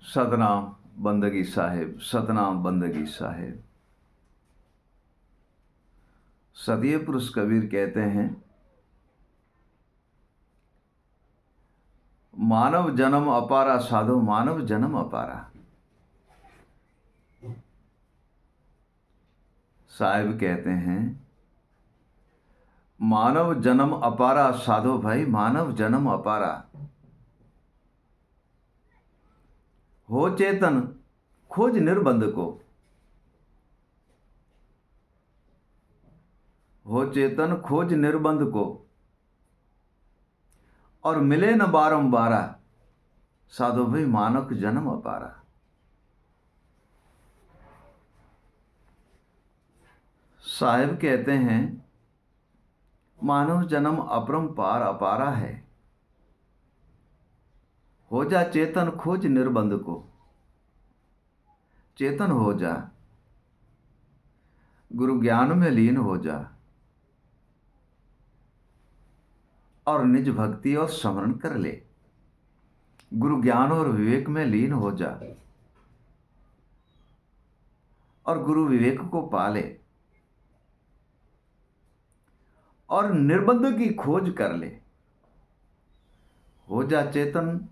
सतनाम बंदगी साहिब, सतनाम बंदगी साहिब। सदीय पुरुष कबीर कहते हैं, मानव जन्म अपारा साधो, मानव जन्म अपारा। साहिब कहते हैं, मानव जन्म अपारा साधो भाई, मानव जन्म अपारा। हो चेतन खोज निर्बंध को, हो चेतन खोज निर्बंध को, और मिले न बारंबारा साधो भाई, मानव जन्म अपारा। साहिब कहते हैं, मानव जन्म अपरंपार अपारा है। हो जा चेतन खोज निर्बंध को, चेतन हो जा, गुरु ज्ञान में लीन हो जा, और निज भक्ति और स्मरण कर ले। गुरु ज्ञान और विवेक में लीन हो जा, और गुरु विवेक को पाले, और निर्बंध की खोज कर ले। हो जा चेतन,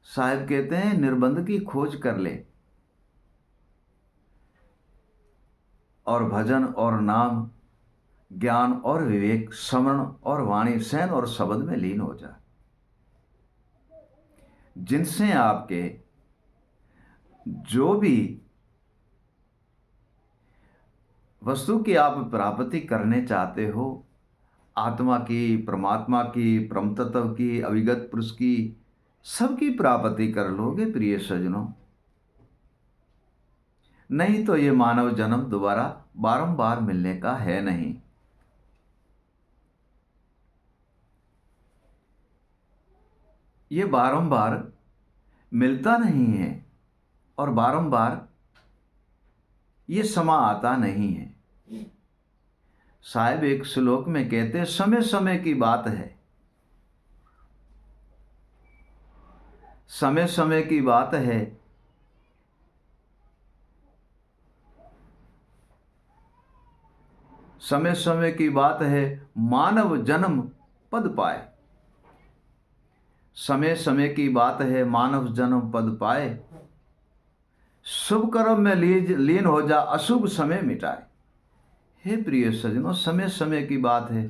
साहिब कहते हैं, निर्बंध की खोज कर ले, और भजन और नाम, ज्ञान और विवेक, स्मरण और वाणी, सैन और शब्द में लीन हो जा। जिनसे आपके जो भी वस्तु की आप प्राप्ति करने चाहते हो, आत्मा की, परमात्मा की, परम तत्व की, अविगत पुरुष की, सबकी प्राप्ति कर लोगे प्रिय सज्जनों। नहीं तो ये मानव जन्म दोबारा बारंबार मिलने का है नहीं। ये बारंबार मिलता नहीं है, और बारंबार ये समा आता नहीं है। साहिब एक श्लोक में कहते, समय समय की बात है, समय समय की बात है, समय समय की बात है, मानव जन्म पद पाए। समय समय की बात है, मानव जन्म पद पाए। शुभ कर्म में लीन हो जा, अशुभ समय मिटाए। हे प्रिय सज्जनों, समय समय की बात है,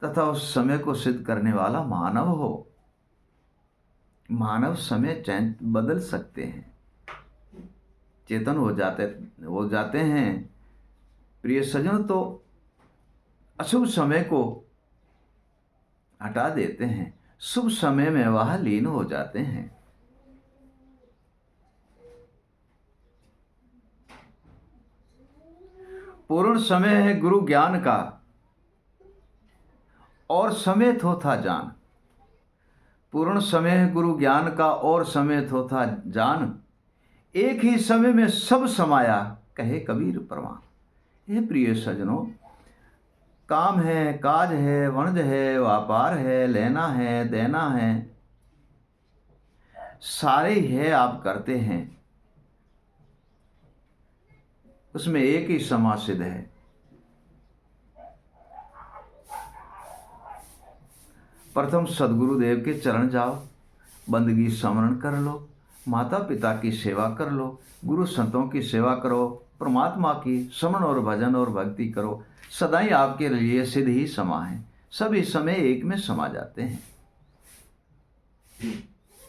तथा उस समय को सिद्ध करने वाला मानव हो। मानव समय चैन बदल सकते हैं, चेतन हो जाते हैं प्रिय सज्जनों, तो अशुभ समय को हटा देते हैं, शुभ समय में वह लीन हो जाते हैं। पूर्ण समय है गुरु ज्ञान का, और समय थोथा जान। पूर्ण समय है गुरु ज्ञान का, और समय थोथा जान। एक ही समय में सब समाया, कहे कबीर प्रमाण। हे प्रिय सज्जनों, काम है, काज है, वणज है, व्यापार है, लेना है, देना है, सारे ही है, आप करते हैं, उसमें एक ही समा सिद्ध है। प्रथम सदगुरुदेव के चरण जाओ, बंदगी स्मरण कर लो, माता पिता की सेवा कर लो, गुरु संतों की सेवा करो, परमात्मा की स्मरण और भजन और भक्ति करो। सदा ही आपके लिए सिद्ध ही समा है, सभी समय एक में समा जाते हैं।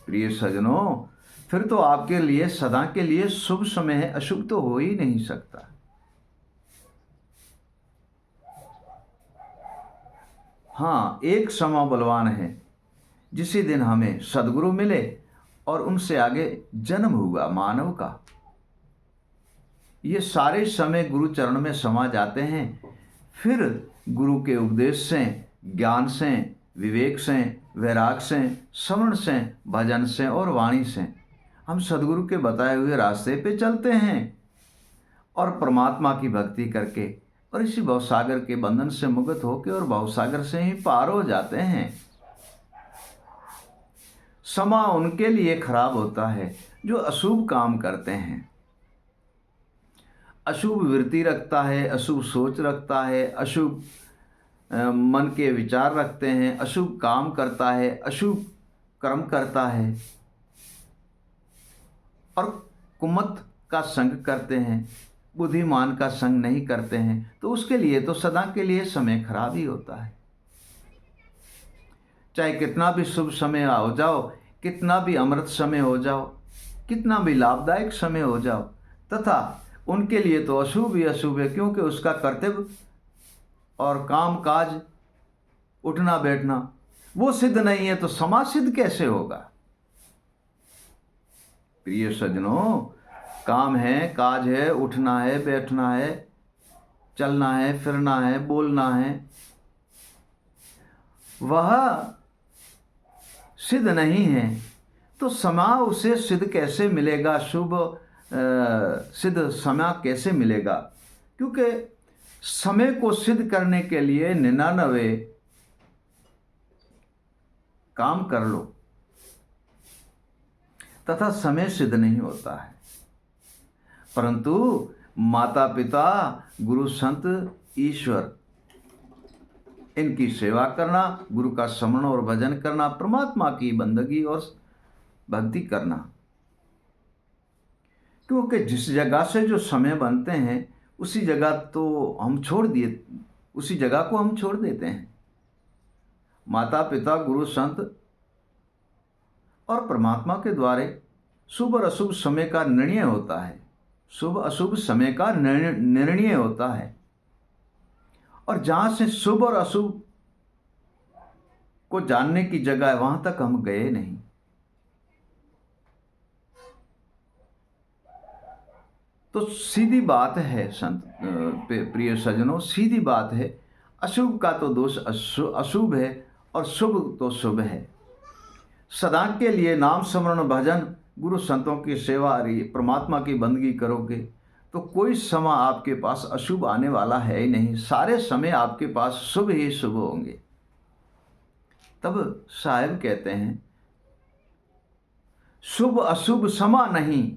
प्रिय सज्जनों, फिर तो आपके लिए सदा के लिए शुभ समय है, अशुभ तो हो ही नहीं सकता। हाँ, एक समा बलवान है, जिसी दिन हमें सदगुरु मिले और उनसे आगे जन्म हुआ मानव का। ये सारे समय गुरु चरण में समा जाते हैं। फिर गुरु के उपदेश से, ज्ञान से, विवेक से, वैराग से, स्मरण से, भजन से और वाणी से हम सदगुरु के बताए हुए रास्ते पे चलते हैं, और परमात्मा की भक्ति करके और इसी भवसागर के बंधन से मुक्त होकर और भवसागर से ही पार हो जाते हैं। समा उनके लिए खराब होता है जो अशुभ काम करते हैं, अशुभ वृत्ति रखता है, अशुभ सोच रखता है, अशुभ मन के विचार रखते हैं, अशुभ काम करता है, अशुभ कर्म करता है और कुमत का संग करते हैं, बुद्धिमान का संग नहीं करते हैं, तो उसके लिए तो सदा के लिए समय खराब ही होता है। चाहे कितना भी शुभ समय हो जाओ, कितना भी अमृत समय हो जाओ, कितना भी लाभदायक समय हो जाओ, तथा उनके लिए तो अशुभ ही अशुभ है, क्योंकि उसका कर्तव्य और काम काज, उठना बैठना वो सिद्ध नहीं है, तो समाज सिद्ध कैसे होगा। प्रिय सज्जनों, काम है, काज है, उठना है, बैठना है, चलना है, फिरना है, बोलना है, वह सिद्ध नहीं है, तो समा उसे सिद्ध कैसे मिलेगा, शुभ सिद्ध समय कैसे मिलेगा। क्योंकि समय को सिद्ध करने के लिए 99 काम कर लो तथा समय सिद्ध नहीं होता है, परंतु माता पिता, गुरु संत, ईश्वर, इनकी सेवा करना, गुरु का स्मरण और भजन करना, परमात्मा की बंदगी और भक्ति करना। क्योंकि जिस जगह से जो समय बनते हैं उसी जगह तो हम छोड़ दिए, उसी जगह को हम छोड़ देते हैं। माता पिता, गुरु संत और परमात्मा के द्वारा शुभ और अशुभ समय का निर्णय होता है, शुभ अशुभ समय का निर्णय होता है। और जहाँ से शुभ और अशुभ को जानने की जगह है, वहाँ तक हम गए नहीं। तो सीधी बात है संत, प्रिय सज्जनों, सीधी बात है, अशुभ का तो दोष अशुभ है और शुभ तो शुभ है। सदा के लिए नाम स्मरण भजन, गुरु संतों की सेवा, परमात्मा की बंदगी करोगे तो कोई समय आपके पास अशुभ आने वाला है ही नहीं, सारे समय आपके पास शुभ ही शुभ होंगे। तब साहिब कहते हैं शुभ अशुभ समा नहीं।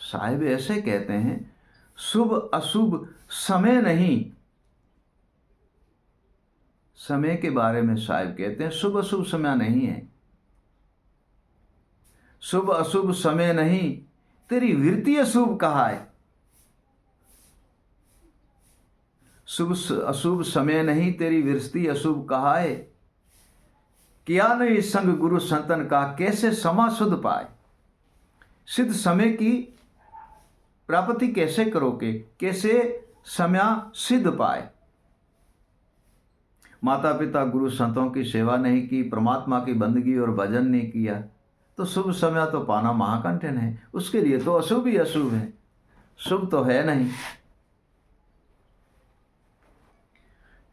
साहिब ऐसे कहते हैं शुभ अशुभ समय नहीं। समय के बारे में साहिब कहते हैं शुभ अशुभ समय नहीं है, शुभ अशुभ समय नहीं, तेरी वृत्ति अशुभ कहा है। शुभ अशुभ समय नहीं, तेरी वृत्ति अशुभ कहा है। किया नहीं संग गुरु संतन का, कैसे समा शुद्ध पाए। सिद्ध समय की प्राप्ति कैसे करोगे, कैसे समय सिद्ध पाए। माता पिता, गुरु संतों की सेवा नहीं की, परमात्मा की बंदगी और भजन नहीं किया, तो शुभ समय तो पाना महाकंठन है। उसके लिए तो अशुभ ही अशुभ है, शुभ तो है नहीं।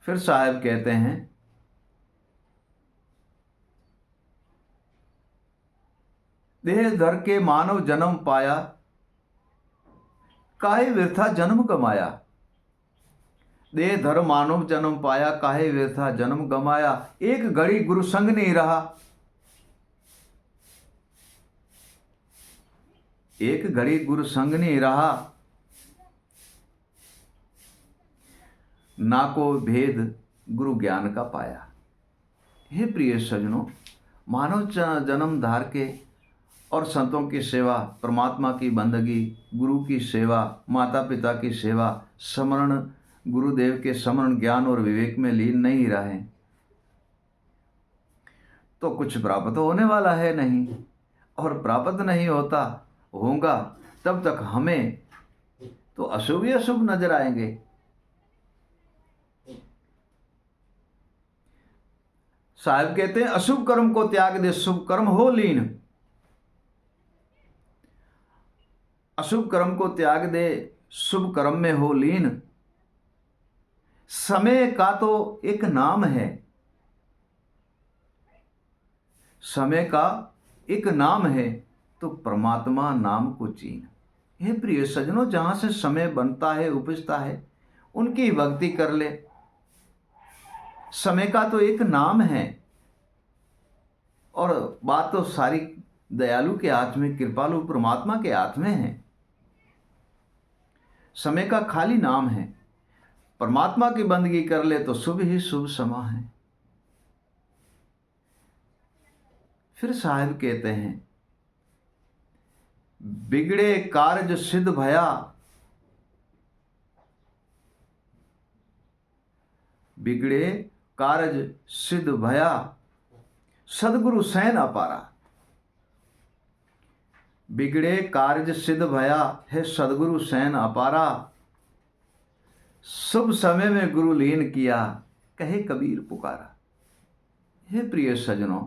फिर साहब कहते हैं देह धर के मानव जन्म पाया, काहे व्यर्था जन्म गमाया। देह धर मानव जन्म पाया, काहे व्यर्था जन्म गमाया। एक घड़ी गुरु संग नहीं रहा, एक घड़ी गुरु संग नहीं रहा, ना को भेद गुरु ज्ञान का पाया। हे प्रिय सज्जनों, मानव जन्म धार के और संतों की सेवा, परमात्मा की बंदगी, गुरु की सेवा, माता पिता की सेवा, स्मरण, गुरुदेव के स्मरण, ज्ञान और विवेक में लीन नहीं रहे तो कुछ प्राप्त होने वाला है नहीं। और प्राप्त नहीं होगा तब तक हमें तो अशुभ ही अशुभ नजर आएंगे। साहब कहते हैं अशुभ कर्म को त्याग दे, शुभ कर्म हो लीन। अशुभ कर्म को त्याग दे, शुभ कर्म में हो लीन। समय का तो एक नाम है, समय का एक नाम है, तो परमात्मा नाम को चीन। हे प्रिय सज्जनों, जहां से समय बनता है, उपजता है, उनकी भक्ति कर ले। समय का तो एक नाम है और बात तो सारी दयालु के हाथ में, कृपालु परमात्मा के हाथ में है। समय का खाली नाम है। परमात्मा की बंदगी कर ले तो शुभ ही शुभ समा है। फिर साहिब कहते हैं, बिगड़े कार्य सिद्ध भया, बिगड़े कार्य सिद्ध भया, सदगुरु सैन अपारा। बिगड़े कार्य सिद्ध भया है सदगुरु सैन अपारा, शुभ समय में गुरु लीन किया, कहे कबीर पुकारा। हे प्रिय सजनों,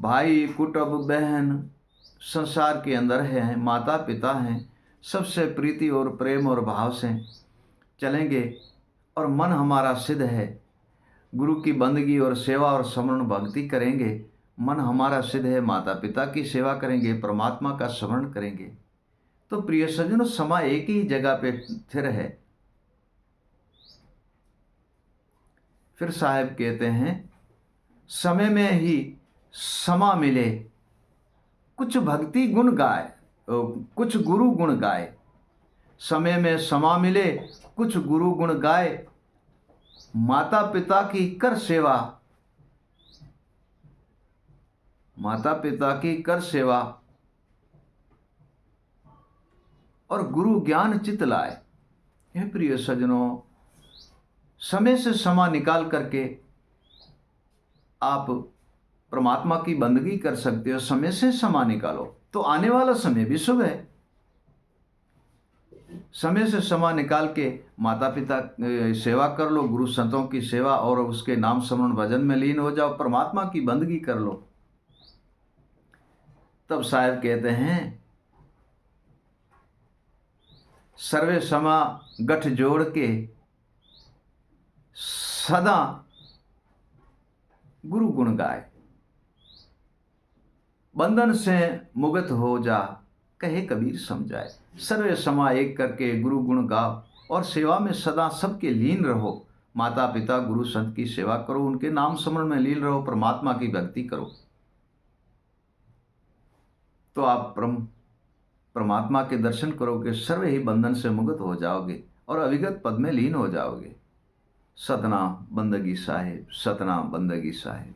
भाई कुटुंब बहन संसार के अंदर हैं, माता पिता हैं, सबसे प्रीति और प्रेम और भाव से चलेंगे और मन हमारा सिद्ध है, गुरु की बंदगी और सेवा और स्मरण भक्ति करेंगे, मन हमारा सिद्ध है, माता पिता की सेवा करेंगे, परमात्मा का स्मरण करेंगे, तो प्रिय सज्जनों समा एक ही जगह पे स्थिर है। फिर साहब कहते हैं, समय में ही समा मिले, कुछ भक्ति गुण गाए, कुछ गुरु गुण गाए। समय में समा मिले, कुछ गुरु गुण गाए, माता पिता की कर सेवा, माता पिता की कर सेवा और गुरु ज्ञान चित लाए। हे प्रिय सज्जनों, समय से समा निकाल करके आप परमात्मा की बंदगी कर सकते हो। समय से समा निकालो तो आने वाला समय भी शुभ है। समय से समा निकाल के माता पिता सेवा कर लो, गुरु संतों की सेवा और उसके नाम स्मरण भजन में लीन हो जाओ, परमात्मा की बंदगी कर लो। तब साहब कहते हैं, सर्वे समा गठ जोड़ के सदा गुरु गुण गाए, बंधन से मुक्त हो जा, कहे कबीर समझाए। सर्वे समा एक करके गुरु गुण गाओ और सेवा में सदा सबके लीन रहो। माता पिता गुरु संत की सेवा करो, उनके नाम स्मरण में लीन रहो, परमात्मा की भक्ति करो, तो आप परमात्मा के दर्शन करोगे, सर्वे ही बंधन से मुक्त हो जाओगे और अविगत पद में लीन हो जाओगे। सतना बंदगी साहिब, सतना बंदगी साहिब।